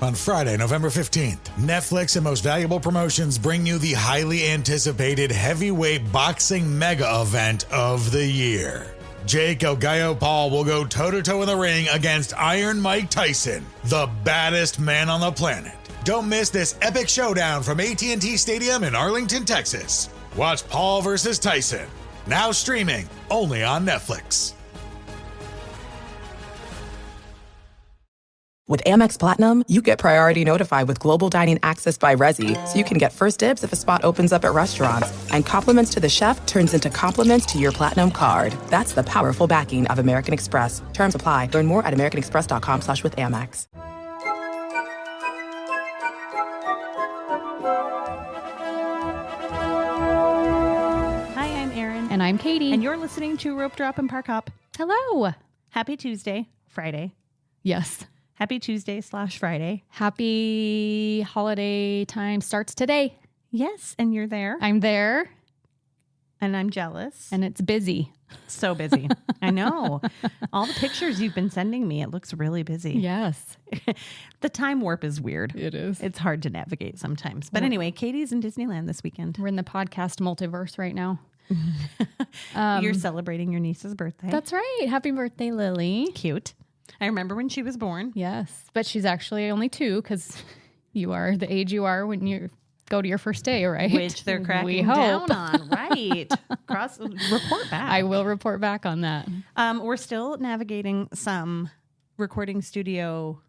On Friday, November 15th, Netflix and Most Valuable Promotions bring you the highly anticipated heavyweight boxing mega event of the year. Jake El Gallo Paul will go toe-to-toe in the ring against Iron Mike Tyson, the baddest man on the planet. Don't miss this epic showdown from AT&T Stadium in Arlington, Texas. Watch Paul versus Tyson, now streaming only on Netflix. With Amex Platinum, you get priority notified with global dining access by Resi, so you can get first dibs if a spot opens up at restaurants. And compliments to the chef turns into compliments to your Platinum card. That's the powerful backing of American Express. Terms apply. Learn more at americanexpress.com/withAmex. Hi, I'm Erin. And I'm Katie. And you're listening to Ropedrop Parkhop. Hello. Happy Tuesday, Friday. Yes. Happy Tuesday/Friday. Happy holiday time starts today. Yes, and you're there. I'm there. And I'm jealous. And it's busy. So busy. I know. All the pictures you've been sending me, it looks really busy. Yes. The time warp is weird. It is. It's hard to navigate sometimes. But anyway, Katie's in Disneyland this weekend. We're in the podcast multiverse right now. You're celebrating your niece's birthday. That's right. Happy birthday, Lily. Cute. I remember when she was born. Yes. But she's actually only 2 because you are the age you are when you go to your first day, right? Which they're cracking down on. Right. Report back. I will report back on that. We're still navigating some recording studio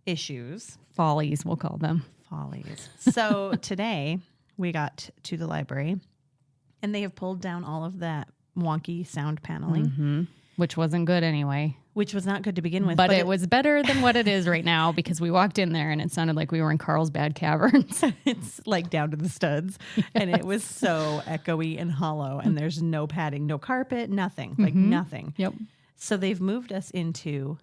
issues. Follies, we'll call them. Follies. So today we got to the library and they have pulled down all of that wonky sound paneling. Mm-hmm. Which wasn't good anyway. Which was not good to begin with. But it was better than what it is right now because we walked in there and it sounded like we were in Carlsbad Caverns. It's like down to the studs. Yes. And it was so echoey and hollow. And there's no padding, no carpet, nothing. Like nothing. Yep. So they've moved us into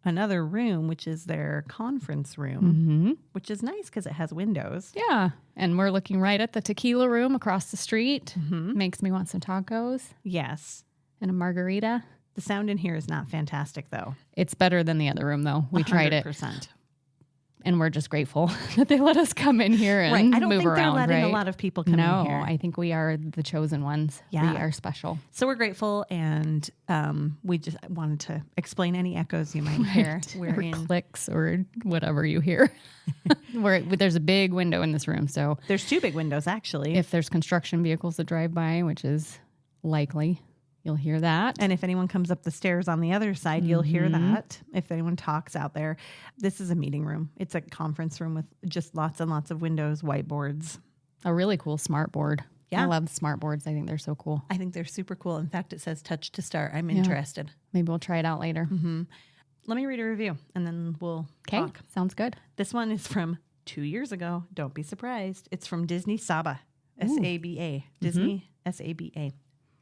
another room, which is their conference room, which is nice because it has windows. Yeah. And we're looking right at the tequila room across the street. Makes me want some tacos. Yes. And a margarita. The sound in here is not fantastic, though. It's better than the other room, though. We 100%. tried it. And we're just grateful that they let us come in here and move around. I don't think they're letting a lot of people come in here. No, I think we are the chosen ones. Yeah. We are special. So we're grateful, and we just wanted to explain any echoes you might hear. Or clicks or whatever you hear. There's a big window in this room, so... There's 2 big windows, actually. If there's construction vehicles that drive by, which is likely... You'll hear that. And if anyone comes up the stairs on the other side, you'll hear that. If anyone talks out there. This is a meeting room. It's a conference room with just lots and lots of windows, whiteboards. A really cool smart board. Yeah. I love smart boards. I think they're so cool. I think they're super cool. In fact, it says touch to start. I'm interested. Maybe we'll try it out later. Let me read a review and then we'll talk. Sounds good. This one is from 2 years ago. Don't be surprised. It's from Disney Saba. S-A-B-A. Disney S-A-B-A.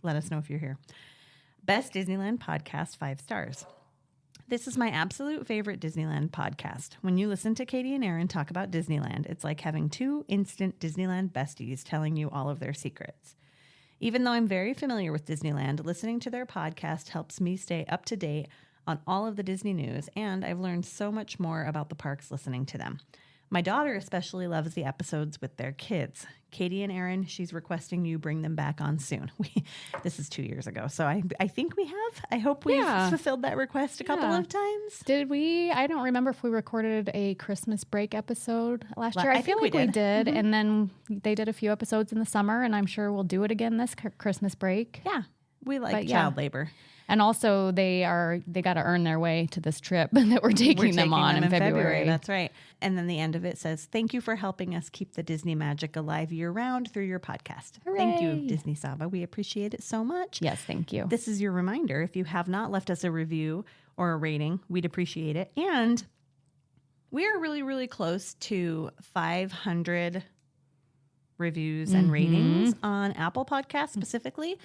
Let us know if you're here. Best Disneyland podcast, 5 stars. This is my absolute favorite Disneyland podcast. When you listen to Katie and Erin talk about Disneyland, it's like having 2 instant Disneyland besties telling you all of their secrets. Even though I'm very familiar with Disneyland, listening to their podcast helps me stay up to date on all of the Disney news, and I've learned so much more about the parks listening to them. My daughter especially loves the episodes with their kids. Katie and Erin, she's requesting you bring them back on soon. This is 2 years ago, so I think we have. I hope we've fulfilled that request a couple of times. Did we? I don't remember if we recorded a Christmas break episode last year. I feel like we did. And then they did a few episodes in the summer, and I'm sure we'll do it again this Christmas break. Yeah, we like child labor. And also, they got to earn their way to this trip that we're taking them on in February. That's right. And then the end of it says, "Thank you for helping us keep the Disney magic alive year-round through your podcast." Hooray. Thank you, Disney Saba. We appreciate it so much. Yes, thank you. This is your reminder. If you have not left us a review or a rating, we'd appreciate it. And we are really, really close to 500 reviews and ratings on Apple Podcasts specifically.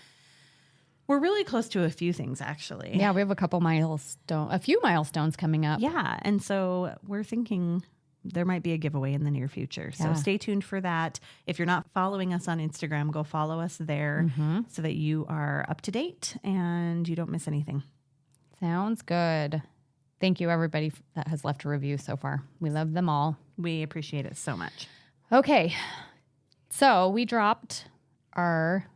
We're really close to a few things, actually. Yeah, we have a few milestones coming up. Yeah, and so we're thinking there might be a giveaway in the near future. So stay tuned for that. If you're not following us on Instagram, go follow us there so that you are up to date and you don't miss anything. Sounds good. thank you everybody that has left a review so far. We love them all. We appreciate it so much. Okay. So we dropped our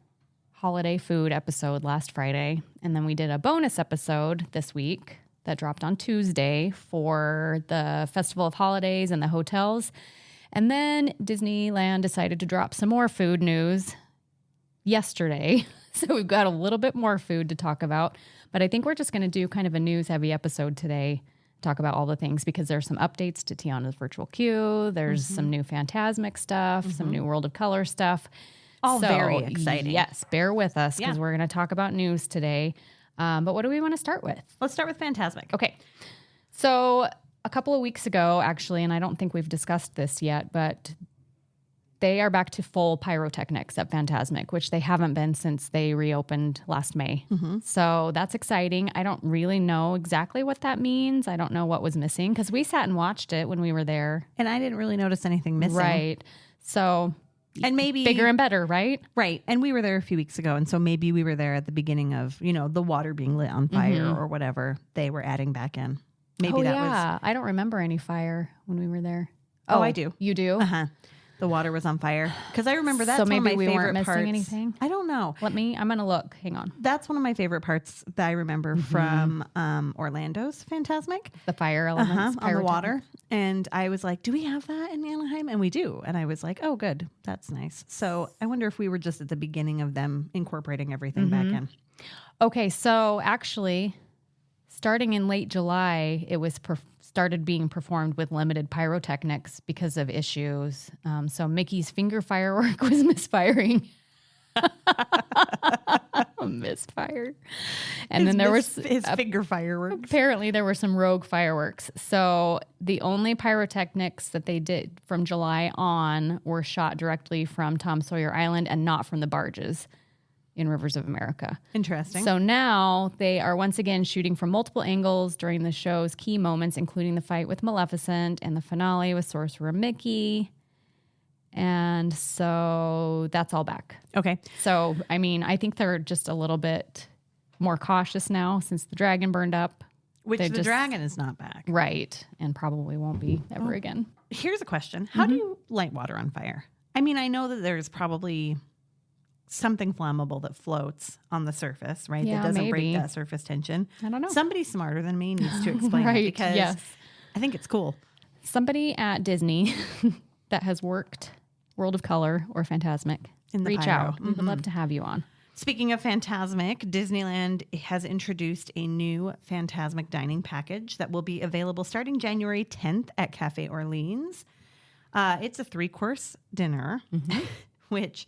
holiday food episode last Friday, and then we did a bonus episode this week that dropped on Tuesday for the Festival of Holidays and the hotels. And then Disneyland decided to drop some more food news yesterday. So we've got a little bit more food to talk about. But I think we're just going to do kind of a news-heavy episode today, talk about all the things, because there's some updates to Tiana's virtual queue. There's some new Fantasmic stuff, some new World of Color stuff. All very exciting. Yes, bear with us because we're going to talk about news today. But what do we want to start with? Let's start with Fantasmic. Okay. So a couple of weeks ago, actually, and I don't think we've discussed this yet, but they are back to full pyrotechnics at Fantasmic, which they haven't been since they reopened last May. So that's exciting. I don't really know exactly what that means. I don't know what was missing because we sat and watched it when we were there. And I didn't really notice anything missing. Right. So... and maybe bigger and better, right? Right. And we were there a few weeks ago. And so maybe we were there at the beginning of, the water being lit on fire or whatever they were adding back in. Maybe that was. I don't remember any fire when we were there. Oh, I do. You do? Uh-huh. The water was on fire. Because I remember that's so one of maybe my we favorite weren't missing parts. anything? I don't know. I'm going to look. Hang on. That's one of my favorite parts that I remember from Orlando's Fantasmic. The fire elements. On the water. And I was like, do we have that in Anaheim? And we do. And I was like, oh, good. That's nice. So I wonder if we were just at the beginning of them incorporating everything back in. Okay. So actually, starting in late July, it was started being performed with limited pyrotechnics because of issues. So Mickey's finger firework was misfiring. Misfire. And then there was his finger fireworks. Apparently there were some rogue fireworks. So the only pyrotechnics that they did from July on were shot directly from Tom Sawyer Island and not from the barges in Rivers of America. Interesting. So now they are once again shooting from multiple angles during the show's key moments, including the fight with Maleficent and the finale with Sorcerer Mickey. And so that's all back. Okay. So, I mean, I think they're just a little bit more cautious now since the dragon burned up. Which the dragon is not back. Right. And probably won't be ever again. Here's a question. How do you light water on fire? I mean, I know that there's probably something flammable that floats on the surface, right? Yeah, that doesn't break maybe. that surface tension. I don't know. Somebody smarter than me needs to explain Right, it because yes. I think it's cool. Somebody at Disney that has worked World of Color or Fantasmic, reach pyro. out. We would love to have you on. Speaking of Fantasmic, Disneyland has introduced a new Fantasmic dining package that will be available starting January 10th at Cafe Orleans. It's a 3-course dinner, which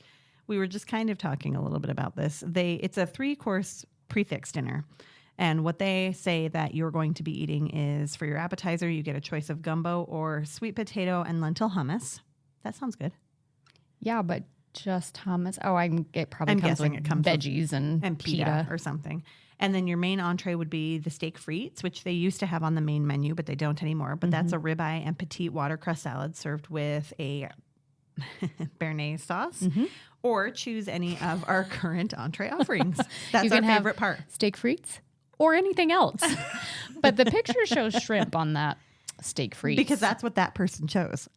we were just kind of talking a little bit about this. It's a 3-course prefix dinner. And what they say that you're going to be eating is for your appetizer, you get a choice of gumbo or sweet potato and lentil hummus. That sounds good. Yeah, but just hummus. Oh, it probably I'm comes guessing with it comes veggies and pita or something. And then your main entree would be the steak frites, which they used to have on the main menu, but they don't anymore. But that's a ribeye and petite watercress salad served with a béarnaise sauce. Or choose any of our current entree offerings. That's our favorite part. Steak frites or anything else. But the picture shows shrimp on that steak frites. Because that's what that person chose.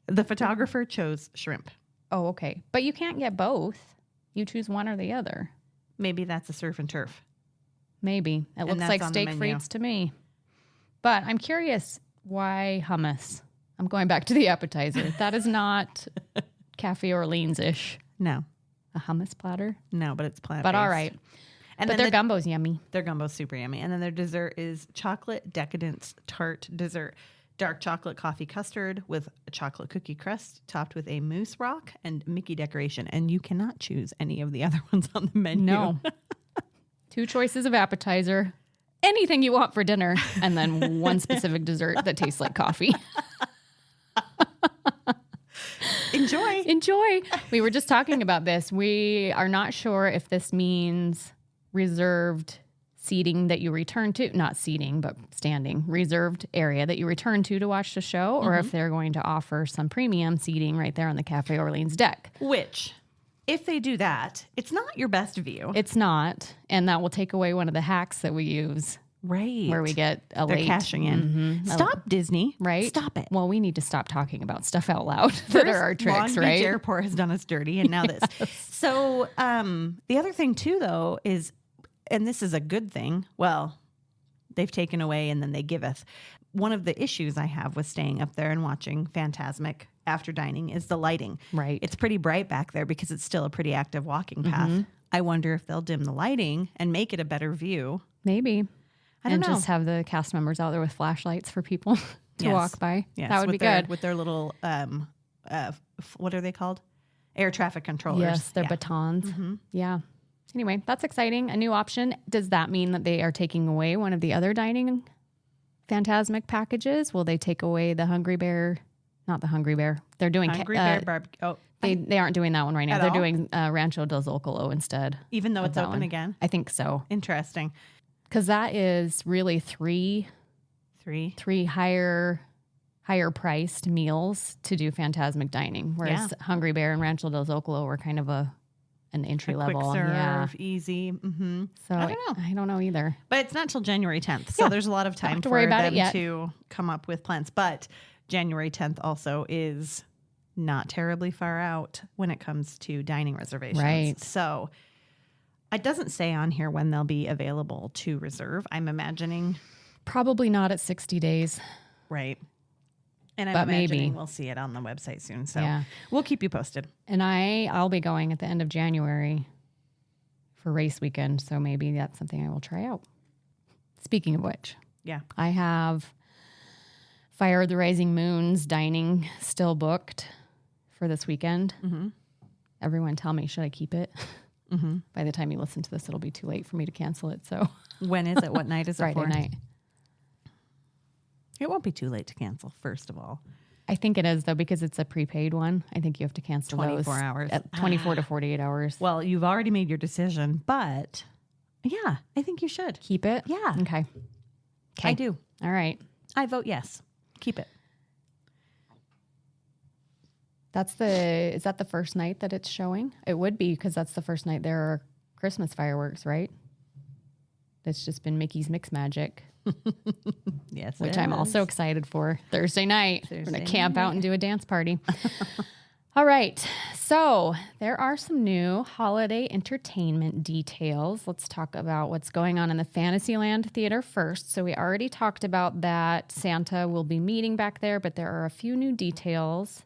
The photographer chose shrimp. Oh, okay. But you can't get both. You choose one or the other. Maybe that's a surf and turf. Maybe. It looks like steak frites to me. But I'm curious why hummus. I'm going back to the appetizer. That is not Cafe Orleans-ish. No. A hummus platter? No, but it's plant-based. But all right. And but their gumbo's yummy. Their gumbo's super yummy. And then their dessert is chocolate decadence tart dessert. Dark chocolate coffee custard with a chocolate cookie crust topped with a mousse rock and Mickey decoration. And you cannot choose any of the other ones on the menu. No. 2 choices of appetizer, anything you want for dinner, and then one specific dessert that tastes like coffee. Enjoy. We were just talking about this. We are not sure if this means reserved seating that you return to, not seating, but standing, reserved area that you return to watch the show, or if they're going to offer some premium seating right there on the Cafe Orleans deck. Which, if they do that, it's not your best view. It's not, and that will take away one of the hacks that we use Right. where we get a They're late cashing in. Stop, Disney. Right? Stop it. Well, we need to stop talking about stuff out loud that are our tricks, Long Beach right? Airport has done us dirty, and now this. So the other thing too, though, is, and this is a good thing. Well, they've taken away and then they giveth. One of the issues I have with staying up there and watching Phantasmic after dining is the lighting. Right. It's pretty bright back there because it's still a pretty active walking path. I wonder if they'll dim the lighting and make it a better view. Maybe. I don't know. Just have the cast members out there with flashlights for people to walk by. Yes, that would be good. With their little, what are they called? Air traffic controllers. Yes, their batons. Yeah. Anyway, that's exciting. A new option. Does that mean that they are taking away one of the other dining Phantasmic packages? Will they take away the Hungry Bear? Not the Hungry Bear. They're doing Hungry Bear barbecue. Oh, they aren't doing that one right now. At They're all? doing Rancho del Zocalo instead. even though of it's that open one. again. I think so. Interesting. Because that is really three higher priced meals to do Phantasmic dining, whereas Hungry Bear and Rancho del Zocalo were kind of an entry level. Quick serve, Yeah. easy. Mm-hmm. So I don't know. I don't know either. But it's not till January 10th. So there's a lot of time have to for worry about it them yet. to come up with plans. But January 10th also is not terribly far out when it comes to dining reservations. Right. So it doesn't say on here when they'll be available to reserve. I'm imagining. Probably not at 60 days. Right. And I'm But imagining maybe. we'll see it on the website soon. So Yeah. we'll keep you posted. And I'll be going at the end of January for race weekend. So maybe that's something I will try out. Speaking of which, Yeah. I have Fire of the Rising Moon's dining still booked for this weekend. Everyone tell me, should I keep it? By the time you listen to this, it'll be too late for me to cancel it. So When is it? What night is it Friday for? night. It won't be too late to cancel, first of all. I think it is, though, because it's a prepaid one. I think you have to cancel 24 those hours. at 24 to 48 hours. Well, you've already made your decision, but yeah, I think you should. Keep it? Yeah. Okay. I do. All right. I vote yes. Keep it. Is that the first night that it's showing? It would be, because that's the first night there are Christmas fireworks, right? It's just been Mickey's Mix Magic, Yes. which I'm also excited for. Thursday night. We're going to camp out and do a dance party. All right. So there are some new holiday entertainment details. Let's talk about what's going on in the Fantasyland Theater first. So we already talked about that Santa will be meeting back there, but there are a few new details.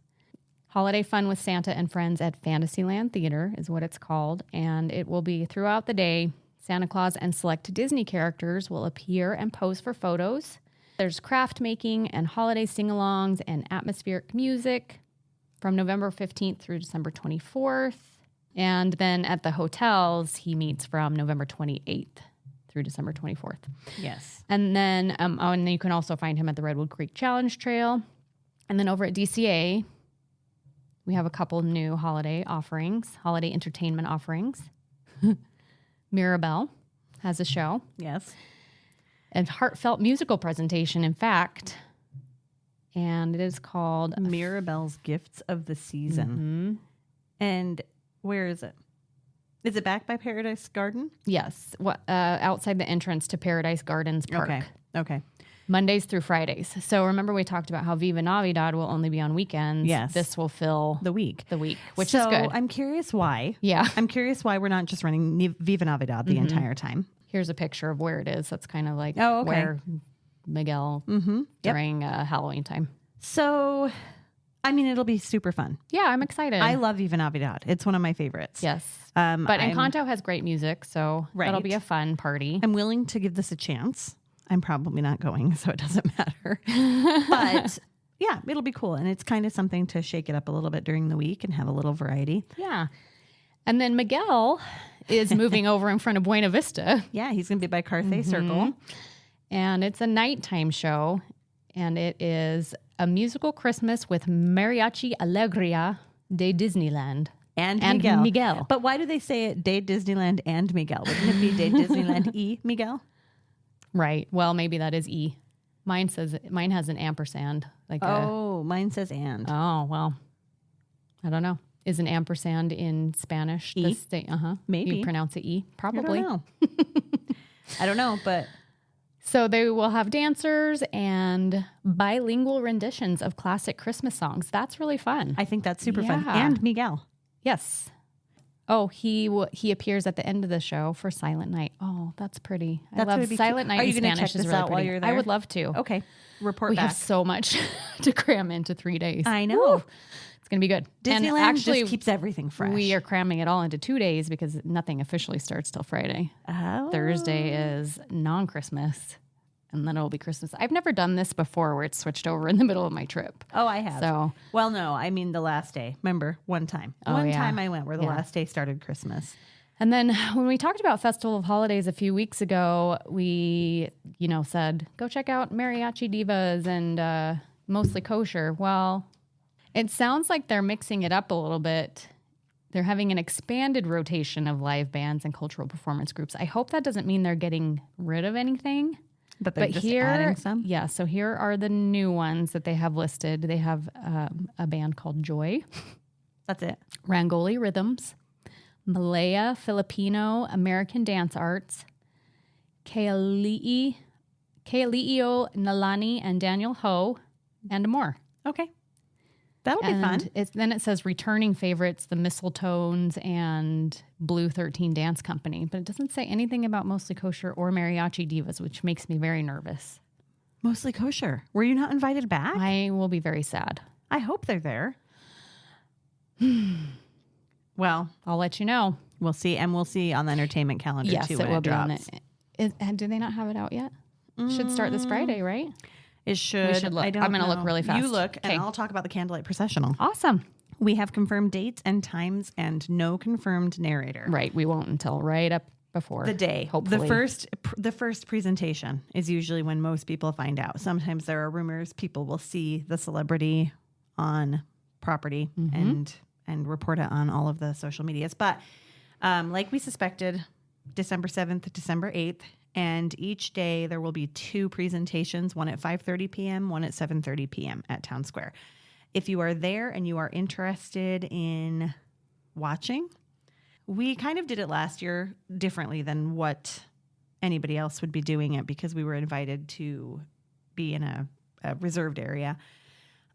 Holiday Fun with Santa and Friends at Fantasyland Theater is what it's called, and it will be throughout the day. Santa Claus and select Disney characters will appear and pose for photos. There's craft making and holiday sing-alongs and atmospheric music from November 15th through December 24th. And then at the hotels, he meets from November 28th through December 24th. Yes. And then and you can also find him at the Redwood Creek Challenge Trail. And then over at DCA, we have a couple new holiday entertainment offerings. Mirabelle has a show. Yes. A heartfelt musical presentation, in fact. And it is called Mirabelle's Gifts of the Season. And where is it? Is it back by Paradise Garden? Yes, outside the entrance to Paradise Gardens Park. Okay. Mondays through Fridays. So remember we talked about how Viva Navidad will only be on weekends. Yes. This will fill The week. which is good. I'm curious why. Yeah. I'm curious why we're not just running Viva Navidad the entire time. Here's a picture of where it is. That's kind of like Oh, okay. where Miguel during Halloween time. So, I mean, it'll be super fun. Yeah, I'm excited. I love Viva Navidad. It's one of my favorites. Yes. But But Encanto has great music, so that'll Right. be a fun party. I'm willing to give this a chance. I'm probably not going, so it doesn't matter. But yeah, it'll be cool. And it's kind of something to shake it up a little bit during the week and have a little variety. Yeah. And then Miguel is moving over in front of Buena Vista, Yeah, he's going to be by Carthay Circle. and it's a nighttime show, and it is a musical Christmas with Mariachi Alegria de Disneyland. And And Miguel. Miguel. But why do they say it Day Disneyland and Miguel? Wouldn't it be Day Disneyland E Miguel? Right. Well, maybe that is E. Mine has an ampersand. Mine says and. Oh, well, I don't know. Is an ampersand in Spanish? E? Maybe. Maybe. You pronounce it E? Probably. I don't know. I don't know, but So they will have dancers and bilingual renditions of classic Christmas songs. That's really fun. I think that's super fun. Yeah. And Miguel. Yes. Oh, he appears at the end of the show for Silent Night. Oh, that's pretty. I love Silent Night Are you in going to Spanish. check Is this really out while pretty. you're there? I would love to. Okay. Report We back. have so much to cram into 3 days. I know. Woo. It's going to be good. Disneyland and actually, just keeps everything fresh. we are cramming it all into 2 days because nothing officially starts till Friday. Oh. Thursday is non-Christmas, and then it'll be Christmas. I've never done this before where it's switched over in the middle of my trip. Oh, I have. So, Well, no, I mean the last day. Remember, one time. Oh, One yeah. time I went where the Yeah. last day started Christmas. and then when we talked about Festival of Holidays a few weeks ago, we, said, go check out Mariachi Divas and Mostly Kosher. Well, it sounds like they're mixing it up a little bit. They're having an expanded rotation of live bands and cultural performance groups. I hope that doesn't mean they're getting rid of anything. But they're just here, adding some? Yeah, so here are the new ones that they have listed. They have a band called Joy, That's it. Rangoli Rhythms, Malaya Filipino American Dance Arts, Kaelio Nalani and Daniel Ho, and more. Okay. That'll be fun. Then it says returning favorites, the Mistletones and Blue 13 Dance Company. But it doesn't say anything about Mostly Kosher or Mariachi Divas, which makes me very nervous. Mostly Kosher. Were you not invited back? I will be very sad. I hope they're there. Well, I'll let you know. we'll see. And we'll see on the entertainment calendar Yes, too it when will it be on drops. it. And do they not have it out yet? Should start this Friday, right? It should. We should look. I don't I'm gonna look know. really fast. You look, and Okay. I'll talk about the Candlelight Processional. Awesome. We have confirmed dates and times and no confirmed narrator. Right. We won't until right up before The day. Hopefully. The first presentation is usually when most people find out. Sometimes there are rumors people will see the celebrity on property and report it on all of the social medias. But like we suspected, December 7th, December 8th, and each day there will be 2 presentations, one at 5:30 p.m., one at 7:30 p.m. at Town Square. If you are there and you are interested in watching, we kind of did it last year differently than what anybody else would be doing it because we were invited to be in a reserved area.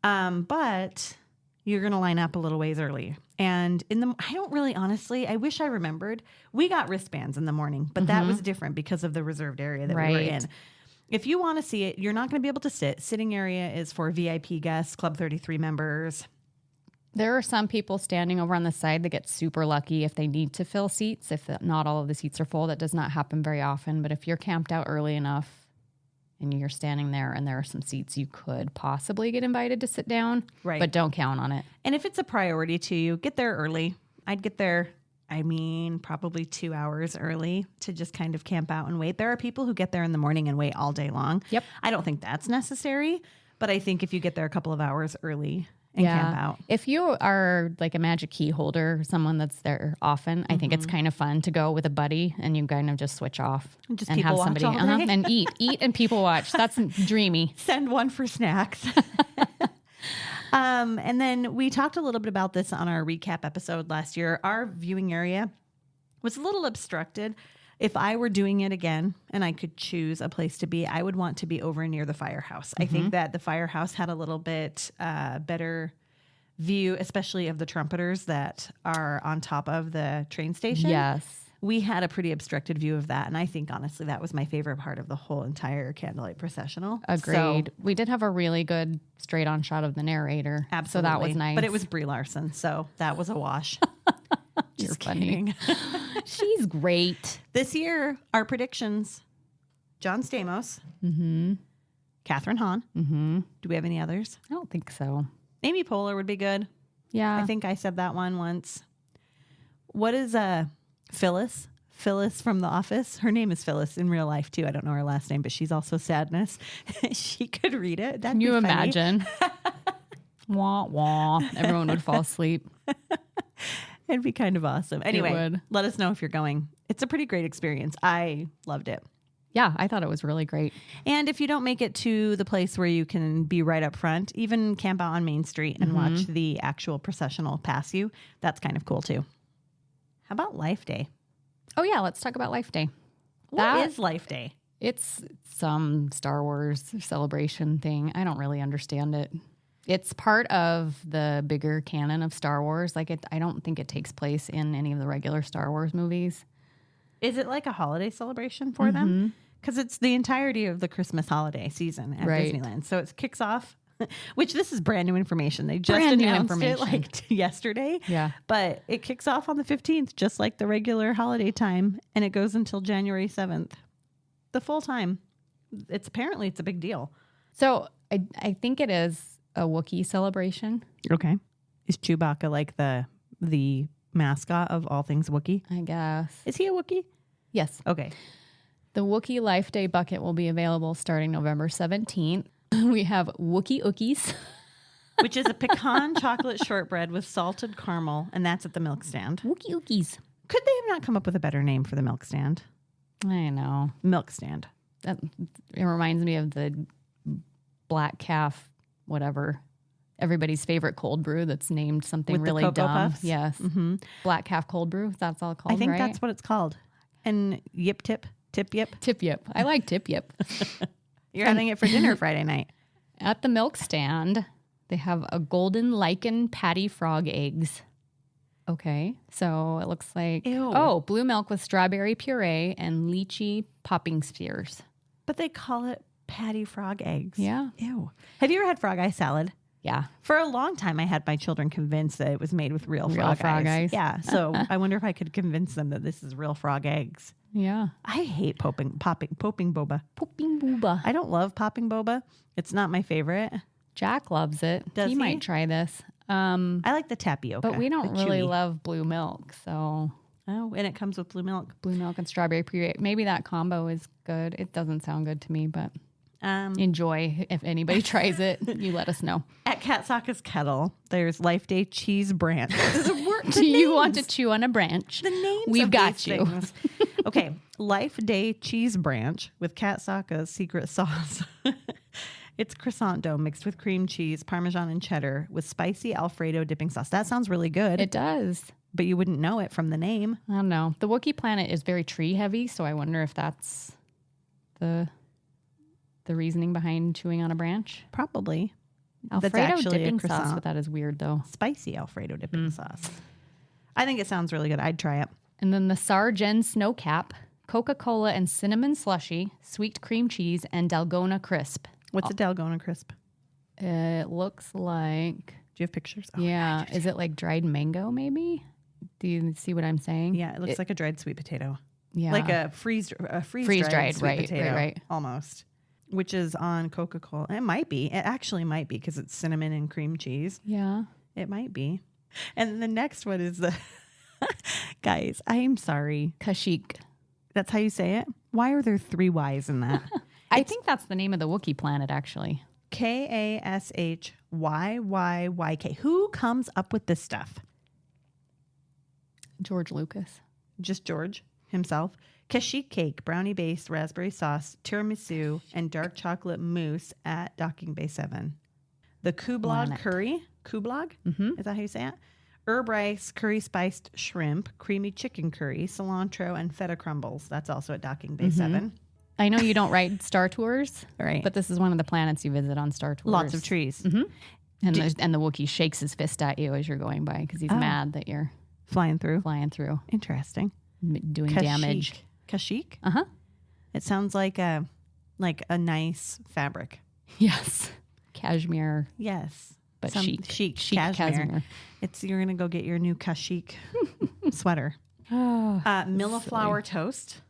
But you're going to line up a little ways early. And I don't really, honestly, I wish I remembered. We got wristbands in the morning, but that was different because of the reserved area that we were in. If you want to see it, you're not going to be able to sit. Sitting area is for VIP guests, Club 33 members. There are some people standing over on the side that get super lucky if they need to fill seats. If not all of the seats are full, that does not happen very often. But if you're camped out early enough and you're standing there and there are some seats, you could possibly get invited to sit down. Right. But don't count on it. And if it's a priority to you, get there early. I'd get there, probably 2 hours early to just kind of camp out and wait. There are people who get there in the morning and wait all day long. Yep. I don't think that's necessary, but I think if you get there a couple of hours early and camp out. If you are like a magic key holder, someone that's there often, I think it's kind of fun to go with a buddy and you kind of just switch off Just and people have watch somebody all day. and eat and people watch. That's dreamy. Send one for snacks. And then we talked a little bit about this on our recap episode last year. Our viewing area was a little obstructed. If I were doing it again and I could choose a place to be, I would want to be over near the firehouse. I think that the firehouse had a little bit better view, especially of the trumpeters that are on top of the train station. Yes. We had a pretty obstructed view of that. And I think, honestly, that was my favorite part of the whole entire Candlelight Processional. Agreed. So, We did have a really good straight on shot of the narrator. absolutely. So that was nice. But it was Brie Larson, so that was a wash. You're Just funny. kidding. She's great. This year, our predictions, John Stamos, Catherine Hahn. Do we have any others? I don't think so. Amy Poehler would be good. Yeah. I think I said that one once. What is Phyllis? Phyllis from The Office. Her name is Phyllis in real life, too. I don't know her last name, but she's also Sadness. She could read it. That'd Can you be funny. imagine? Wah, wah. Everyone would fall asleep. It'd be kind of awesome. Anyway, would. let us know if you're going. It's a pretty great experience. I loved it. Yeah, I thought it was really great. And if you don't make it to the place where you can be right up front, even camp out on Main Street and watch the actual processional pass you. That's kind of cool, too. How about Life Day? Oh, yeah, let's talk about Life Day. What is Life Day? It's some Star Wars celebration thing. I don't really understand it. It's part of the bigger canon of Star Wars. Like, I don't think it takes place in any of the regular Star Wars movies. Is it like a holiday celebration for them? Because it's the entirety of the Christmas holiday season at Disneyland. So it kicks off, which this is brand new information. They just announced it like yesterday. Yeah. But it kicks off on the 15th, just like the regular holiday time. And it goes until January 7th. The full time. It's a big deal. So I think it is a Wookiee celebration. Okay. Is Chewbacca like the mascot of all things Wookiee? I guess. Is he a Wookiee? Yes. Okay. The Wookiee Life Day bucket will be available starting November 17th. We have Wookiee Ookies. Which is a pecan chocolate shortbread with salted caramel, and that's at the milk stand. Wookiee Ookies. Could they have not come up with a better name for the milk stand? I know. Milk stand. It reminds me of the Black Calf, whatever. Everybody's favorite cold brew that's named something With the really Cocoa dumb. Puffs? Yes. Mm-hmm. Black Calf cold brew. That's all called, I think right? that's what it's called. And Yip Tip Yip. Tip Yip. I like Tip Yip. You're having it for dinner Friday night. At the milk stand, they have a golden lichen patty frog eggs. Okay. So it looks like, Ew. Blue milk with strawberry puree and lychee popping spears. But they call it patty frog eggs. Yeah. Ew. Have you ever had frog eye salad? Yeah. For a long time, I had my children convinced that it was made with real frog eyes. Yeah. So I wonder if I could convince them that this is real frog eggs. Yeah. I hate popping boba. Popping booba. I don't love popping boba. It's not my favorite. Jack loves it. Does he? Might try this. I like the tapioca. But we don't the really chewy. love blue milk. So Oh, and it comes with blue milk. blue milk and strawberry puree. Maybe that combo is good. It doesn't sound good to me, but enjoy. If anybody tries it, you let us know. At Cat Saka's Kettle, there's Life Day Cheese Branch. Does it work? Do you want to chew on a branch? The names We've of got these you. things. Okay, Life Day Cheese Branch with Cat Saka's secret sauce. It's croissant dough mixed with cream cheese, Parmesan, and cheddar with spicy Alfredo dipping sauce. That sounds really good. It does. But you wouldn't know it from the name. I don't know. The Wookiee planet is very tree heavy, so I wonder if that's the reasoning behind chewing on a branch. Probably. Alfredo actually a dipping sauce croissant. with that is weird, though. Spicy Alfredo dipping sauce. I think it sounds really good. I'd try it. And then the Sargen Snow Cap, Coca-Cola and cinnamon slushy, sweet cream cheese, and Dalgona crisp. What's a Dalgona crisp? It looks like, Do you have pictures? Oh, yeah, is it like dried mango maybe? Do you see what I'm saying? Yeah, it looks like a dried sweet potato. Yeah. Like a freeze-dried sweet right, potato. right. Almost. Which is on Coca-Cola. It might be. It actually might be because it's cinnamon and cream cheese. Yeah. It might be. And the next one is the... Guys, I'm sorry. Kashyyyk. That's how you say it? Why are there 3 Y's in that? I think that's the name of the Wookiee planet, actually. Kashyyyyk. Who comes up with this stuff? George Lucas. Just George himself. Kashyyyk cake, brownie base, raspberry sauce, tiramisu, and dark chocolate mousse at Docking Bay 7. The Kublog curry. Kublog? Is that how you say it? Herb rice, curry spiced shrimp, creamy chicken curry, cilantro, and feta crumbles. That's also at Docking Bay 7. I know you don't ride Star Tours, Right. but this is one of the planets you visit on Star Tours. Lots of trees. And the Wookiee shakes his fist at you as you're going by because he's mad that you're Flying through. flying through, Interesting. doing damage. Kashyyyk? Uh-huh. It sounds like a nice fabric. Yes. Cashmere, Yes. but Some chic. chic Chic cashmere. You're gonna go get your new Kashyyyk sweater. Milla flour toast,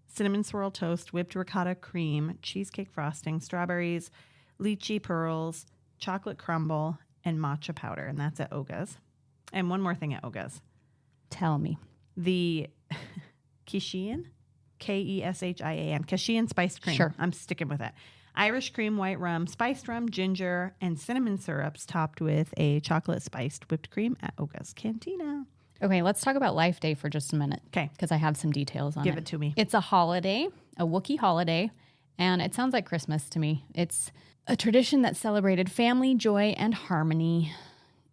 cinnamon swirl toast, whipped ricotta cream, cheesecake frosting, strawberries, lychee pearls, chocolate crumble, and matcha powder, and that's at Oga's. And one more thing at Oga's, Tell me. the Keshian, Keshian, Keshian spiced cream. Sure. I'm sticking with it. Irish cream, white rum, spiced rum, ginger, and cinnamon syrups topped with a chocolate spiced whipped cream at Oga's Cantina. Okay, let's talk about Life Day for just a minute. Okay. Because I have some details on it. Give it to me. It's a holiday, a Wookiee holiday, and it sounds like Christmas to me. It's a tradition that celebrated family, joy, and harmony,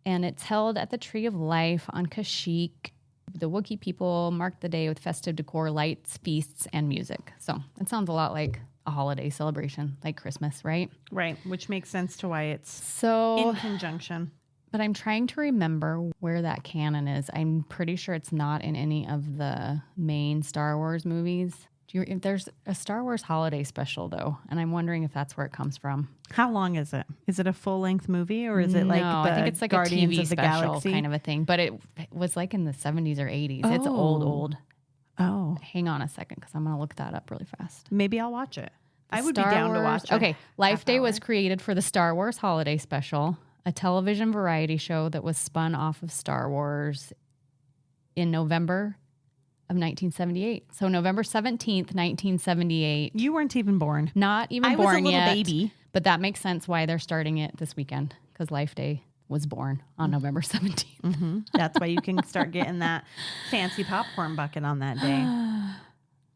and it's held at the Tree of Life on Kashyyyk. The Wookiee people mark the day with festive decor, lights, feasts, and music. So it sounds a lot like a holiday celebration, like Christmas, right? Right, which makes sense to why it's So in conjunction. But I'm trying to remember where that canon is. I'm pretty sure it's not in any of the main Star Wars movies. There's a Star Wars holiday special, though, and I'm wondering if that's where it comes from. How long is it? Is it a full-length movie, or is it like I think it's like Guardians a TV of the special Galaxy kind of a thing. But it was like in the 70s or 80s. It's old. Oh, Hang on a second, because I'm going to look that up really fast. maybe I'll watch it. I would be Star down to Wars- watch it. Okay, Life Half Day hour. was created for the Star Wars holiday special, a television variety show that was spun off of Star Wars in November of 1978. So November 17th, 1978. You weren't even born. Not even I born was a little yet, baby. but that makes sense why they're starting it this weekend, because Life Day was born on November 17th. That's why you can start getting that fancy popcorn bucket on that day.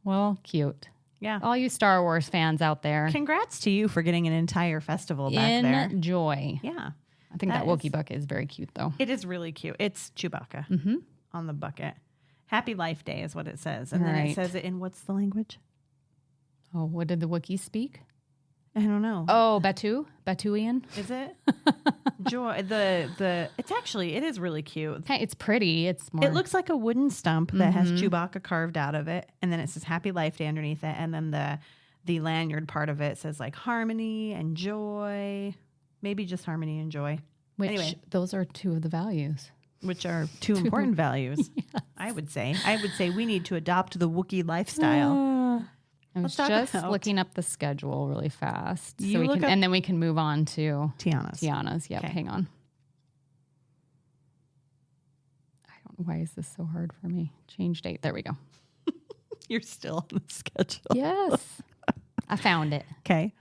Well, cute. Yeah. All you Star Wars fans out there, Congrats to you for getting an entire festival back there. enjoy. Yeah. I think that That Wookiee is- bucket is very cute, though. It is really cute. It's Chewbacca on the bucket. Happy Life Day is what it says. And then it Right. says it in what's the language? Oh, what did the Wookiees speak? I don't know. Oh, Batuian. Is it? Joy. It is really cute. Hey, it's pretty. It's more. It looks like a wooden stump that has Chewbacca carved out of it. And then it says Happy Life Day underneath it. And then the lanyard part of it says like harmony and joy. Maybe just harmony and joy. which anyway. those are two of the values. Which are two important values, I would say. I would say we need to adopt the Wookiee lifestyle. I was Let's talk just about- looking up the schedule really fast, You we look can, up- and then we can move on to Tiana's. Tiana's. Yep, Okay. hang on. I don't know why is this so hard for me. Change date. There we go. You're still on the schedule. Yes, I found it. Okay.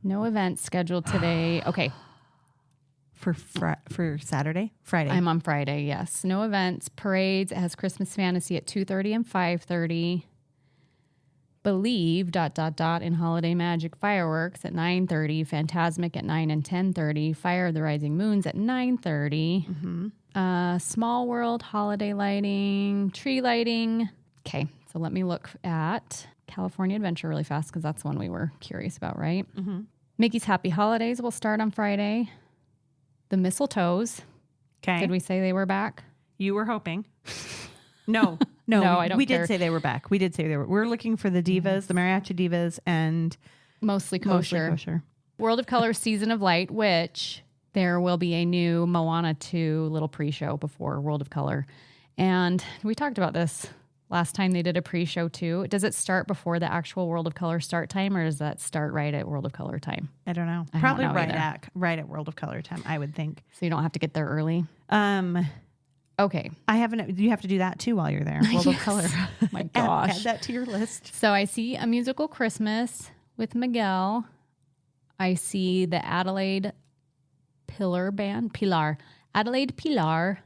No events scheduled today. Okay, For Saturday? Friday. I'm on Friday. Yes, no events. Parades. It has Christmas Fantasy at 2:30 and 5:30. Believe ... in Holiday Magic Fireworks at 9:30. Phantasmic at 9 and 10:30. Fire of the Rising Moons at 9:30. Small World Holiday Lighting, Tree Lighting. Okay, so let me look at California Adventure really fast because that's the one we were curious about, right? Mickey's Happy Holidays will start on Friday. The Mistletoes. Okay. Did we say they were back? You were hoping. No, No, I don't We care. did say they were back. We did say they were. We're looking for the divas, the mariachi divas, and Mostly mostly kosher. kosher. World of Color Season of Light, which there will be a new Moana 2 little pre-show before World of Color. And we talked about this last time they did a pre-show too. Does it start before the actual World of Color start time, or does that start right at World of Color time? I don't know. don't Probably know right either. at World of Color time, I would think. So you don't have to get there early? Okay. I haven't. You have to do that too while you're there. World of Color. Oh my gosh. Add that to your list. So I see A Musical Christmas with Miguel. I see the Adelaide Adelaide Pilar,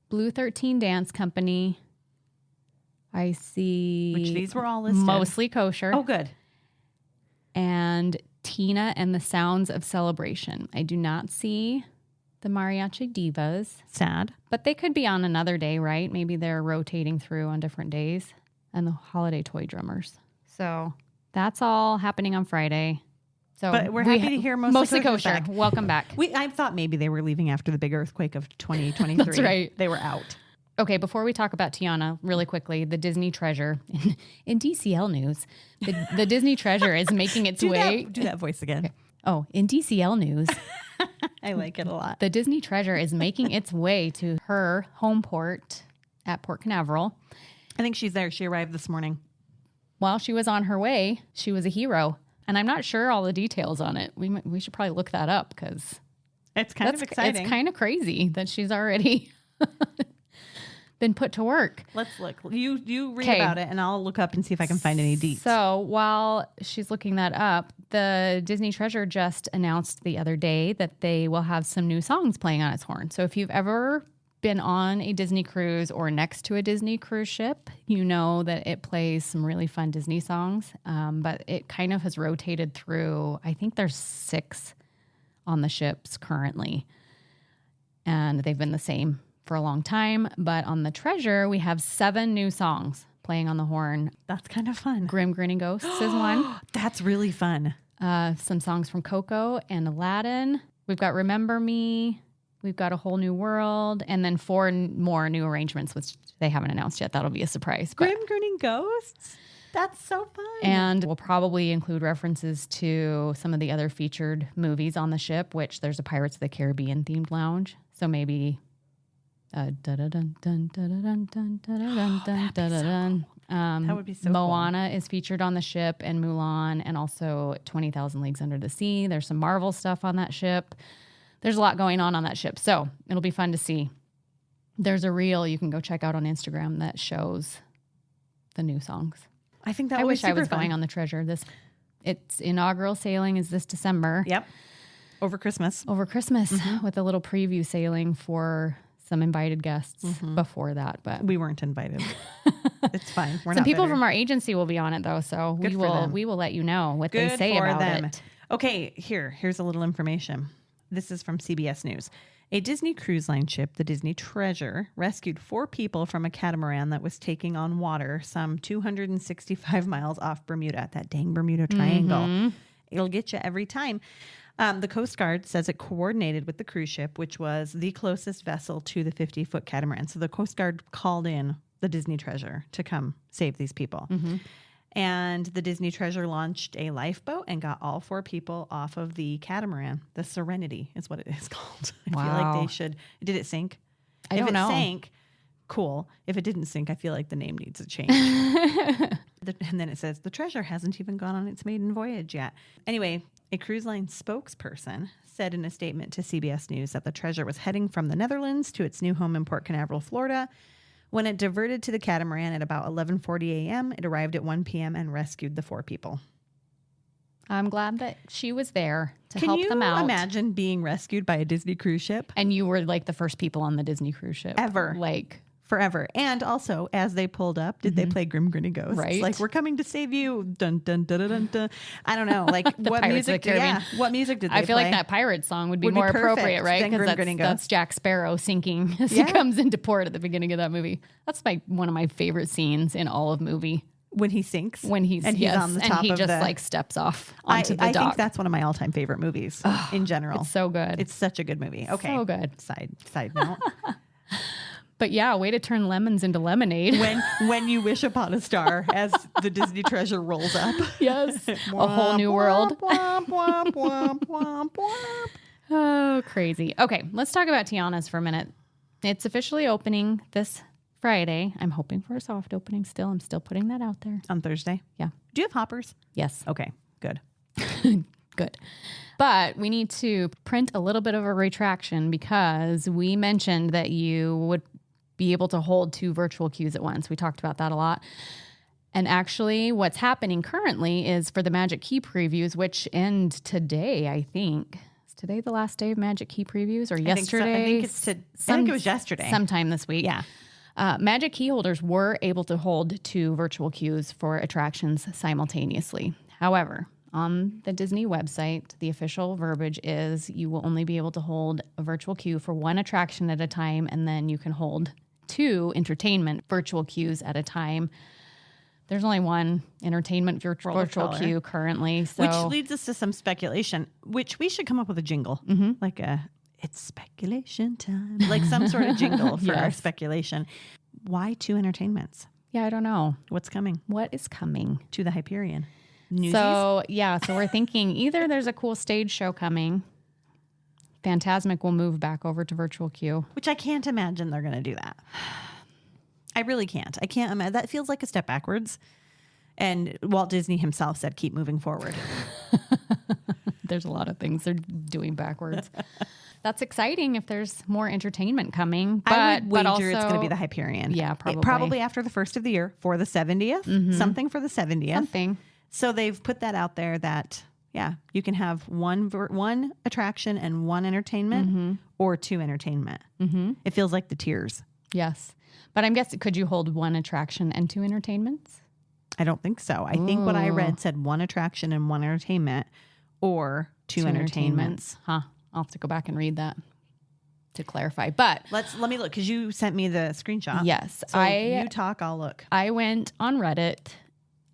Blue 13 Dance Company. I see Which these were all listed. mostly kosher. Oh, good. And Tina and the Sounds of Celebration. I do not see the Mariachi Divas, Sad. but they could be on another day, right? Maybe they're rotating through on different days. And the Holiday Toy Drummers. So that's all happening on Friday. So But we're happy to hear mostly kosher's kosher. back. Welcome back. I thought maybe they were leaving after the big earthquake of 2023. That's right. They were out. Okay, before we talk about Tiana, really quickly, the Disney Treasure in DCL news, the Disney Treasure is making its way. Do that voice again. Oh, in DCL news, I like it a lot. the Disney Treasure is making its way to her home port at Port Canaveral. I think she's there. She arrived this morning. While she was on her way, she was a hero, and I'm not sure all the details on it. We should probably look that up because It's kind of exciting. It's kind of crazy that she's already been put to work. Let's look. You read 'Kay. about it, and I'll look up and see if I can find any deets. So while she's looking that up, the Disney Treasure just announced the other day that they will have some new songs playing on its horn. So if you've ever been on a Disney cruise or next to a Disney cruise ship, you know that it plays some really fun Disney songs. But it kind of has rotated through, I think there's 6 on the ships currently. And they've been the same for a long time. But on the Treasure, we have 7 new songs playing on the horn. That's kind of fun. Grim Grinning Ghosts is one. That's really fun. Some songs from Coco and Aladdin. We've got Remember Me. We've got A Whole New World. And then 4 more new arrangements, which they haven't announced yet. That'll be a surprise. Grim Grinning Ghosts? That's so fun. And we'll probably include references to some of the other featured movies on the ship, which there's a Pirates of the Caribbean themed lounge. So maybe that would be so Moana is featured on the ship, and Mulan, and also 20,000 Leagues Under the Sea. There's some Marvel stuff on that ship. There's a lot going on that ship. So it'll be fun to see. There's a reel you can go check out on Instagram that shows the new songs. I think that I would wish be I was super fun. going on the Treasure. Its inaugural sailing is this December. Yep. Over Christmas. With a little preview sailing for some invited guests before that. But We weren't invited. It's fine. We're some not people bitter. from our agency will be on it though, so Good for them. we will let you know what they Good say for about them. it. Okay, here's a little information. This is from CBS News. A Disney Cruise Line ship, the Disney Treasure, rescued 4 people from a catamaran that was taking on water some 265 miles off Bermuda, that dang Bermuda Triangle. It'll get you every time. The Coast Guard says it coordinated with the cruise ship, which was the closest vessel to the 50-foot catamaran. So the Coast Guard called in the Disney Treasure to come save these people. And the Disney Treasure launched a lifeboat and got all 4 people off of the catamaran. The Serenity is what it is called. I feel like they should. Did it sink? I don't know. If it sank, cool. If it didn't sink, I feel like the name needs a change. And then it says, the Treasure hasn't even gone on its maiden voyage yet. Anyway, a cruise line spokesperson said in a statement to CBS News that the Treasure was heading from the Netherlands to its new home in Port Canaveral, Florida. When it diverted to the catamaran at about 11:40 a.m., it arrived at 1 p.m. and rescued the 4 people. I'm glad that she was there to help them out. Can you imagine being rescued by a Disney cruise ship? And you were like the first people on the Disney cruise ship. Ever. Like forever. And also, as they pulled up, did they play Grim Grinning Ghosts? Right. Like, we're coming to save you. Dun, dun, dun, dun, dun, dun. I don't know. Like, what Pirates of music? the Caribbean. Yeah, what music did they I feel play? like that pirate song would be Would be more perfect appropriate, right? than Grim Because Grinning that's Ghosts. Jack Sparrow sinking as he comes into port at the beginning of that movie. That's one of my favorite scenes in all of movie. When he sinks? When he's on the top and he of just the... like steps off onto the I dock. think that's one of my all-time favorite movies in general. It's so good. It's such a good movie. Okay. So good. Side note. But yeah, way to turn lemons into lemonade. when you wish upon a star as the Disney Treasure rolls up. Yes. A whole new world. Womp, womp, womp, womp, womp. Oh, crazy. Okay, let's talk about Tiana's for a minute. It's officially opening this Friday. I'm hoping for a soft opening still. I'm still putting that out there. On Thursday? Yeah. Do you have hoppers? Yes. Okay, good. Good. But we need to print a little bit of a retraction because we mentioned that you would be able to hold 2 virtual queues at once. We talked about that a lot. And actually what's happening currently is for the Magic Key previews, which end today, I think. Is today the last day of Magic Key previews or yesterday? I think it was yesterday. Sometime this week. Yeah. Magic Key holders were able to hold 2 virtual queues for attractions simultaneously. However, on the Disney website, the official verbiage is you will only be able to hold a virtual queue for 1 attraction at a time, and then you can hold 2 entertainment virtual queues at a time. There's only 1 entertainment virtual queue currently. So. Which leads us to some speculation, which we should come up with a jingle. Like it's speculation time. Like some sort of jingle for our speculation. Why 2 entertainments? Yeah, I don't know. What's coming? What is coming? To the Hyperion. Newsies? So we're thinking either there's a cool stage show coming. Fantasmic will move back over to virtual queue. Which I can't imagine they're going to do that. I really can't. I can't imagine. That feels like a step backwards. And Walt Disney himself said, keep moving forward. There's a lot of things they're doing backwards. That's exciting if there's more entertainment coming. But, I would wager also, it's going to be the Hyperion. Yeah, probably. Probably after the first of the year for the 70th. Something for the 70th. Something. So they've put that out there that, yeah, you can have one attraction and 1 entertainment or 2 entertainment. It feels like the tiers. Yes. But I'm guessing, could you hold 1 attraction and 2 entertainments? I don't think so. I think what I read said 1 attraction and 1 entertainment or 2 entertainments. Huh. I'll have to go back and read that. to clarify. But let me look, because you sent me the screenshot. yes, So you talk, I'll look. I went on Reddit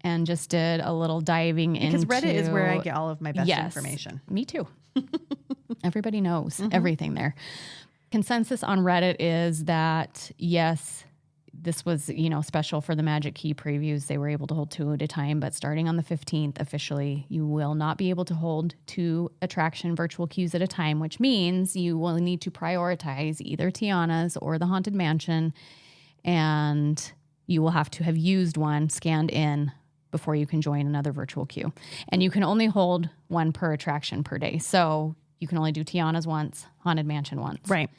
and just did a little diving Because into... Reddit is where I get all of my best Yes, information. Me too. Everybody knows everything there. Consensus on Reddit is that, yes, this was, special for the Magic Key previews. They were able to hold 2 at a time, but starting on the 15th, officially, you will not be able to hold 2 attraction virtual queues at a time, which means you will need to prioritize either Tiana's or the Haunted Mansion, and you will have to have used one, scanned in, before you can join another virtual queue. And you can only hold 1 per attraction per day. So you can only do Tiana's once, Haunted Mansion once. Right.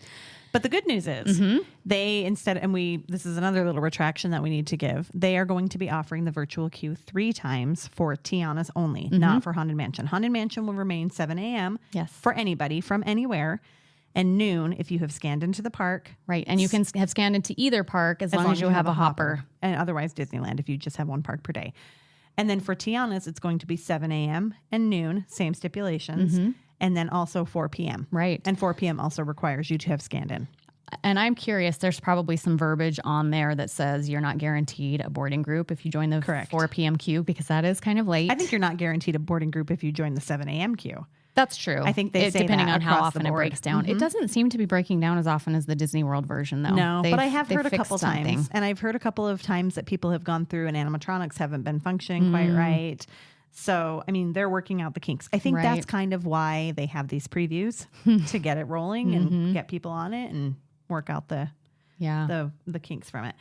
But the good news is they instead, and this is another little retraction that we need to give. They are going to be offering the virtual queue 3 times for Tiana's only, not for Haunted Mansion. Haunted Mansion will remain 7 a.m. Yes. for anybody from anywhere, and noon if you have scanned into the park. Right. And you can have scanned into either park as long as you have a hopper. And otherwise Disneyland if you just have 1 park per day. And then for Tiana's, it's going to be 7 a.m. and noon, same stipulations. And then also 4 p.m. Right. And 4 p.m. also requires you to have scanned in. And I'm curious, there's probably some verbiage on there that says you're not guaranteed a boarding group if you join the 4 p.m. queue, because that is kind of late. I think you're not guaranteed a boarding group if you join the 7 a.m. queue. That's true. I think they say depending that on how across often the it board. breaks down. It doesn't seem to be breaking down as often as the Disney World version, though. No, but I have they've heard a fixed couple something. times. And I've heard a couple of times that people have gone through and animatronics haven't been functioning quite right. So, I mean, they're working out the kinks. I think that's kind of why they have these previews to get it rolling and get people on it and work out the kinks from it.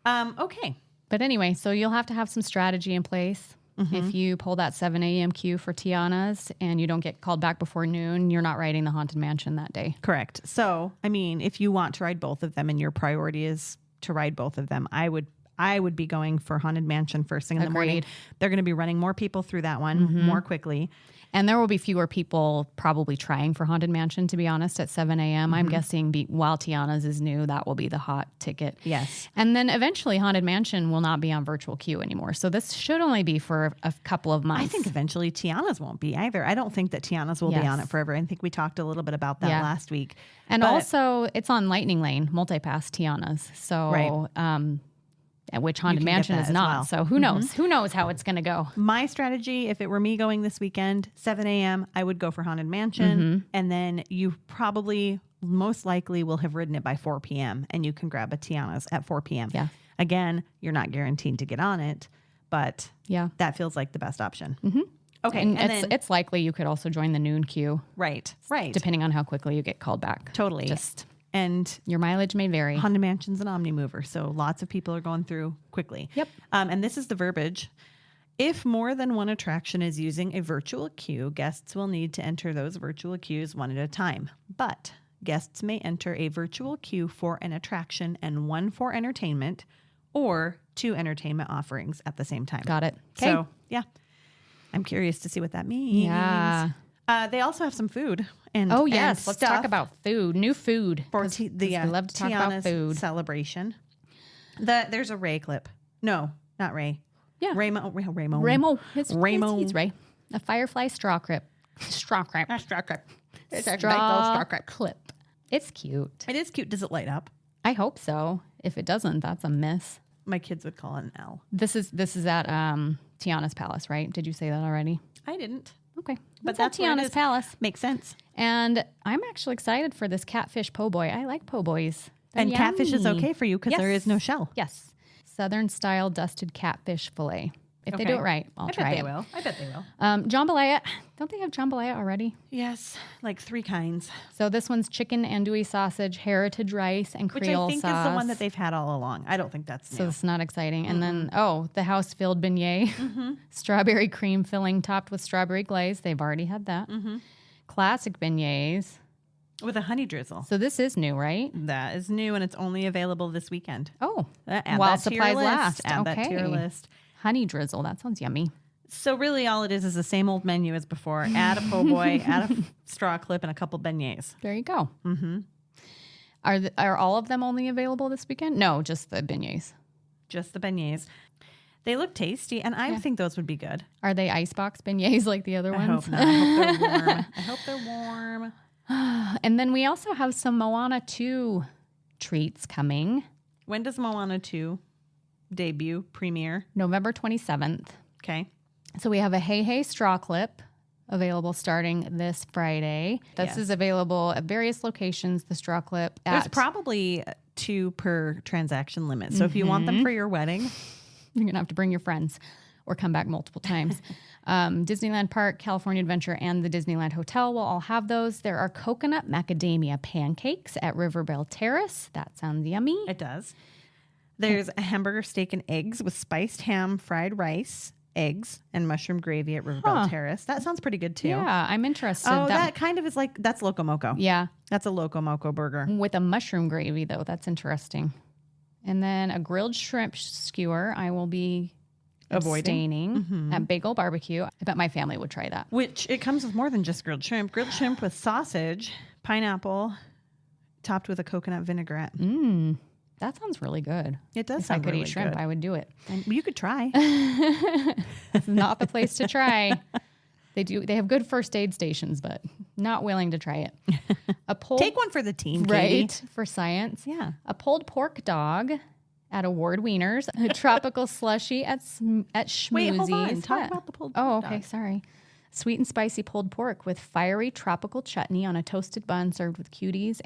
Okay. But anyway, so you'll have to have some strategy in place. If you pull that 7 a.m. queue for Tiana's and you don't get called back before noon, you're not riding the Haunted Mansion that day. Correct. So, I mean, if you want to ride both of them and your priority is to ride both of them, I would be going for Haunted Mansion first thing in the morning. They're going to be running more people through that one more quickly. And there will be fewer people probably trying for Haunted Mansion, to be honest, at 7 a.m. I'm guessing while Tiana's is new, that will be the hot ticket. Yes. And then eventually Haunted Mansion will not be on virtual queue anymore. So this should only be for a couple of months. I think eventually Tiana's won't be either. I don't think that Tiana's will be on it forever. I think we talked a little bit about that last week. And also it's on Lightning Lane, multipass Tiana's. So, which Haunted Mansion is not. Well. So who knows? Who knows how it's going to go? My strategy, if it were me going this weekend, 7 a.m., I would go for Haunted Mansion. And then you probably most likely will have ridden it by 4 p.m. and you can grab a Tiana's at 4 p.m. Yeah. Again, you're not guaranteed to get on it, but that feels like the best option. Okay. And it's likely you could also join the noon queue. Right. Depending on how quickly you get called back. Totally. And your mileage may vary. Haunted Mansion's an omni mover, so lots of people are going through quickly. Yep. And this is the verbiage. If more than one attraction is using a virtual queue, guests will need to enter those virtual queues one at a time. But guests may enter a virtual queue for an attraction and one for entertainment, or 2 entertainment offerings at the same time. Got it. Okay. So, I'm curious to see what that means. Yeah. They also have some food. And let's stuff talk about food. New food. For we love to talk about Tiana's food. celebration. There's a Ray clip. No, not Ray. Yeah. Ramo. He's Ray. A Firefly straw clip. Straw clip. It's straw clip. It's cute. It is cute. Does it light up? I hope so. If it doesn't, that's a miss. My kids would call it an L. This is at Tiana's Palace, right? Did you say that already? I didn't. Okay. But that's Tiana's Palace. Makes sense. And I'm actually excited for this catfish po' boy. I like po' boys. They're and yummy. Catfish is okay for you because there is no shell. Yes. Southern style dusted catfish fillet. If they do it right, I'll try it. I bet they will. Jambalaya. Don't they have jambalaya already? Yes, like 3 kinds. So this one's chicken andouille sausage, heritage rice, and Which Creole I think sauce. is the one that they've had all along. I don't think that's new. So it's not exciting. And then, the house-filled beignet. Strawberry cream filling topped with strawberry glaze. They've already had that. Classic beignets. With a honey drizzle. So this is new, right? That is new, and it's only available this weekend. Oh. Add while that to your supplies list. last. Add that to your list. Honey drizzle. That sounds yummy. So really all it is the same old menu as before. Add a po' boy, add a straw clip, and a couple beignets. There you go. Are all of them only available this weekend? No, just the beignets. Just the beignets. They look tasty, and I think those would be good. Are they icebox beignets like the other ones? I hope not. I hope they're warm. I hope they're warm. And then we also have some Moana 2 treats coming. When does Moana 2 debut, premiere? November 27th. Okay. So we have a Hey Hey straw clip available starting this Friday. This is available at various locations, the straw clip. There's probably 2 per transaction limit. So if you want them for your wedding, you're going to have to bring your friends or come back multiple times. Disneyland Park, California Adventure, and the Disneyland Hotel will all have those. There are coconut macadamia pancakes at Riverbell Terrace. That sounds yummy. it does. There's a hamburger, steak, and eggs with spiced ham, fried rice, eggs, and mushroom gravy at Riverbell Terrace. That sounds pretty good too. Yeah, I'm interested. Oh, that kind of is like, that's Loco Moco. Yeah. That's a Loco Moco burger. With a mushroom gravy, though. That's interesting. And then a grilled shrimp skewer. I will be abstaining at Bagel Barbecue. I bet my family would try that. Which it comes with more than just grilled shrimp. Grilled shrimp with sausage, pineapple, topped with a coconut vinaigrette. That sounds really good. It does If sound I could really eat shrimp, good. I would do it. And you could try. It's not the place to try. They have good first aid stations, but not willing to try it. Take one for the team, Katie. Right, for science. Yeah. A pulled pork dog at Award Wieners. A tropical slushy at Schmoozie's. Wait, hold on. Talk What? about the pulled Oh, pork okay, dog. sorry. Sweet and spicy pulled pork with fiery tropical chutney on a toasted bun served with cuties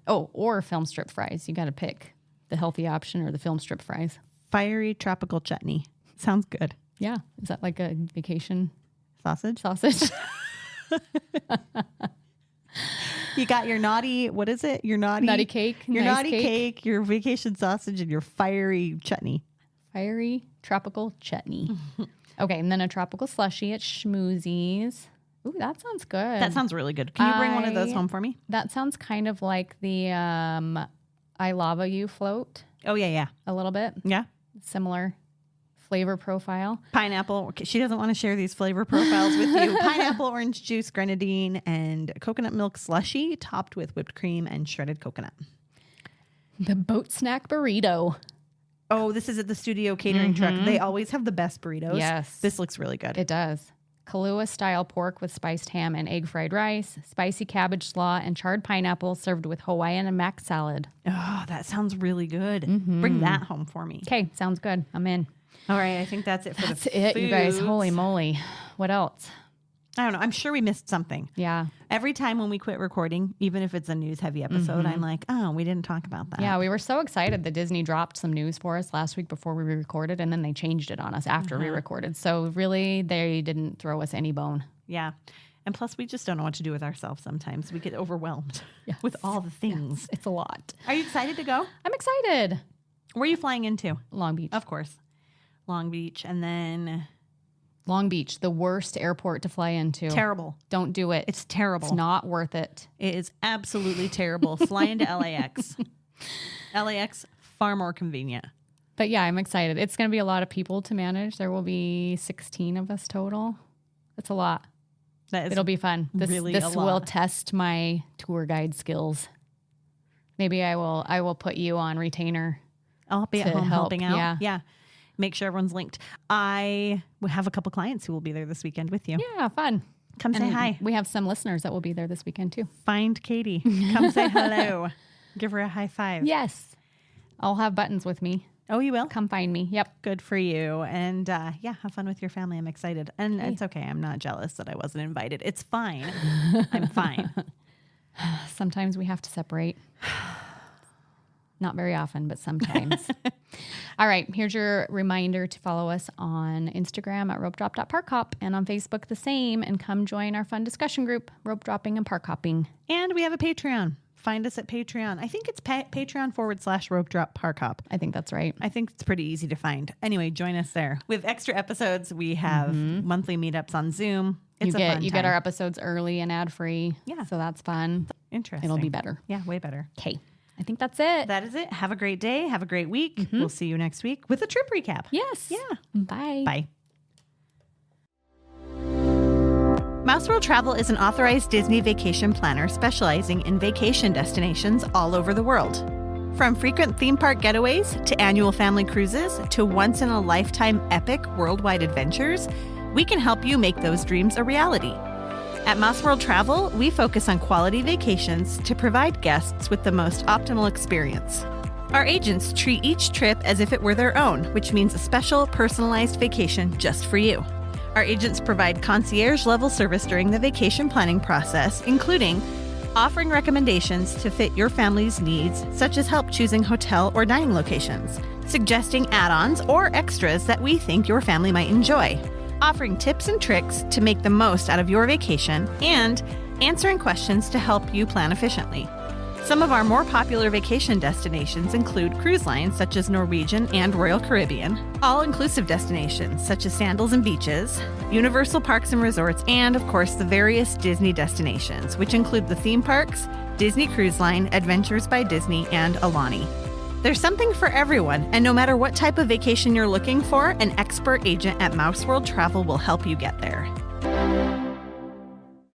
or film strip fries. You got to pick the healthy option or the film strip fries. Fiery tropical chutney. Sounds good. Yeah. Is that like a vacation Sausage? sausage? You got your naughty, what is it? Your naughty cake. Your nice naughty cake, your vacation sausage, and your fiery chutney. Fiery tropical chutney. Okay, and then a tropical slushy at Schmoozie's. Ooh, that sounds good. That sounds really good. Can you bring one of those home for me? That sounds kind of like the I Lava You float Oh, yeah. a little bit. Yeah. Similar flavor profile. Pineapple. She doesn't want to share these flavor profiles with you. Pineapple, orange juice, grenadine, and coconut milk slushy topped with whipped cream and shredded coconut. The boat snack burrito. Oh, this is at the studio catering truck. They always have the best burritos. Yes. This looks really good. It does. Kahlua style pork with spiced ham and egg fried rice, spicy cabbage slaw, and charred pineapple served with Hawaiian and mac salad. Oh, that sounds really good. Bring that home for me. Okay, sounds good. I'm in. All right, I think that's it for That's the it, you guys. foods. Holy moly. What else? I don't know. I'm sure we missed something. Yeah. Every time when we quit recording, even if it's a news-heavy episode, I'm like, oh, we didn't talk about that. Yeah, we were so excited that Disney dropped some news for us last week before we recorded, and then they changed it on us after we recorded. So really, they didn't throw us any bone. Yeah. And plus, we just don't know what to do with ourselves sometimes. We get overwhelmed with all the things. It's a lot. Are you excited to go? I'm excited. Where are you flying into? Long Beach. Of course. Long Beach. And then Long Beach, the worst airport to fly into. terrible. Don't do it. It's terrible. It's not worth it. It is absolutely terrible. Fly into LAX. LAX, far more convenient. But yeah, I'm excited. It's going to be a lot of people to manage. There will be 16 of us total. That's a lot. That is It'll be fun. This really a will lot. test my tour guide skills. Maybe I will put you on retainer. I'll be at to home help, helping out. yeah. Make sure everyone's linked. I have a couple clients who will be there this weekend with you. Yeah, fun. Come say And hi. We have some listeners that will be there this weekend too. Find Katie. Come say hello. Give her a high five. Yes. I'll have buttons with me. Oh, you will? Come find me. Yep. Good for you. And yeah, have fun with your family. I'm excited. And it's okay. I'm not jealous that I wasn't invited. It's fine. I'm fine. Sometimes we have to separate. Not very often, but sometimes. All right. Here's your reminder to follow us on Instagram at Ropedrop.Parkhop and on Facebook the same. And come join our fun discussion group, Rope Dropping and Park Hopping. And we have a Patreon. Find us at Patreon. I think it's Patreon/Ropedrop Parkhop. I think that's right. I think it's pretty easy to find. Anyway, join us there. With extra episodes, we have monthly meetups on Zoom. It's You a fun get time. our episodes early and ad free. Yeah. So that's fun. Interesting. It'll be better. Yeah, way better. Okay. I think that's it. That is it. Have a great day. Have a great week. We'll see you next week with a trip recap. Yes. Yeah. Bye. Bye. Mouse World Travel is an authorized Disney vacation planner specializing in vacation destinations all over the world. From frequent theme park getaways to annual family cruises to once-in-a-lifetime epic worldwide adventures, we can help you make those dreams a reality. At Mouse World Travel, we focus on quality vacations to provide guests with the most optimal experience. Our agents treat each trip as if it were their own, which means a special, personalized vacation just for you. Our agents provide concierge-level service during the vacation planning process, including offering recommendations to fit your family's needs, such as help choosing hotel or dining locations, suggesting add-ons or extras that we think your family might enjoy, offering tips and tricks to make the most out of your vacation, and answering questions to help you plan efficiently. Some of our more popular vacation destinations include cruise lines such as Norwegian and Royal Caribbean, all-inclusive destinations such as Sandals and Beaches, Universal Parks and Resorts, and of course the various Disney destinations, which include the theme parks, Disney Cruise Line, Adventures by Disney, and Alani. There's something for everyone, and no matter what type of vacation you're looking for, an expert agent at Mouse World Travel will help you get there.